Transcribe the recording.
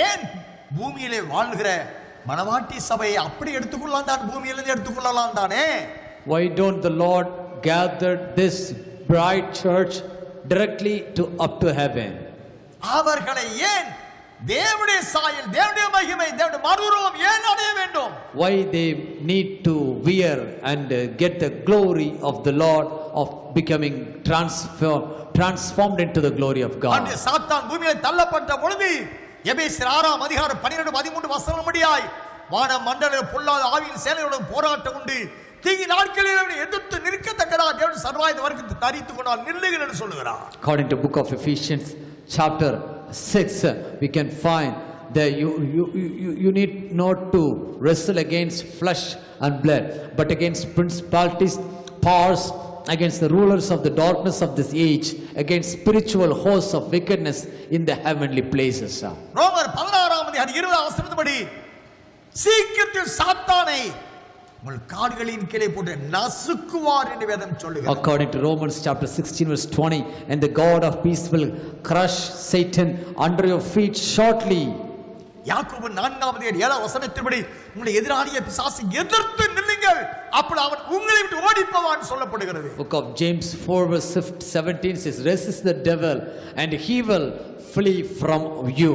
ஏன் பூமியிலே வாழ்கிற மனவாட்டி சபையை அப்படி எடுத்துக்கொள்ளலாம் தான், பூமியிலிருந்து எடுத்துக்கொள்ளலாம் தானே? Why don't the Lord gather this bride church directly to up to heaven? அவர்களை ஏன் தேவனுடைய சாயல், தேவனுடைய மகிமை, தேவனுடைய மறுரூபம் ஏன் அடைய வேண்டும்? Why they need to wear and get the glory of the Lord, of becoming transformed into the glory of God? அந்த சாத்தான் பூமியிலே தள்ளப்பட்ட பொழுது எபேசியர் 6 அதிகாரம் 12 13 வசனம் முடியாய் வான மண்டல பொல்லாத ஆவியின் சேனையுடன் போராட்டம் உண்டு, தீங்கு நாட்களில் அவனை எதிர்த்து நிற்கத்தக்கதா தேவன் சர்வாயுத வர்க்கத்தை தரித்துக் கொண்டால் நில்லுங்கள் என்று சொல்லுகிறார். According to book of Ephesians chapter 6, we can find that you need not to wrestle against flesh and blood, but against principalities, powers, against the rulers of the darkness of this age, against spiritual hosts of wickedness in the heavenly places. ரோமர் 16 அதிகாரம் 20 வசனத்தின்படி சீக்கிரத்தில் சாத்தானை உங்கள் கால்களின் கீழே போட்டு நசுக்குவார் என்று வேதம் சொல்லுகிறது. According to Romans chapter 16 verse 20, and the God of peace will crush Satan under your feet shortly. யாக்கோபு 4 அதிகாரம் 7 வசனத்தின்படி உங்களுடைய எதிராளியை பிசாசு எதிர்த்து நில்லுங்கள், அப்பொழுது அவன் உங்களை விட்டு ஓடிப்போவான் சொல்லப்படுகிறது. Book of James 4 verse 17 says, resist the devil and he will flee from you.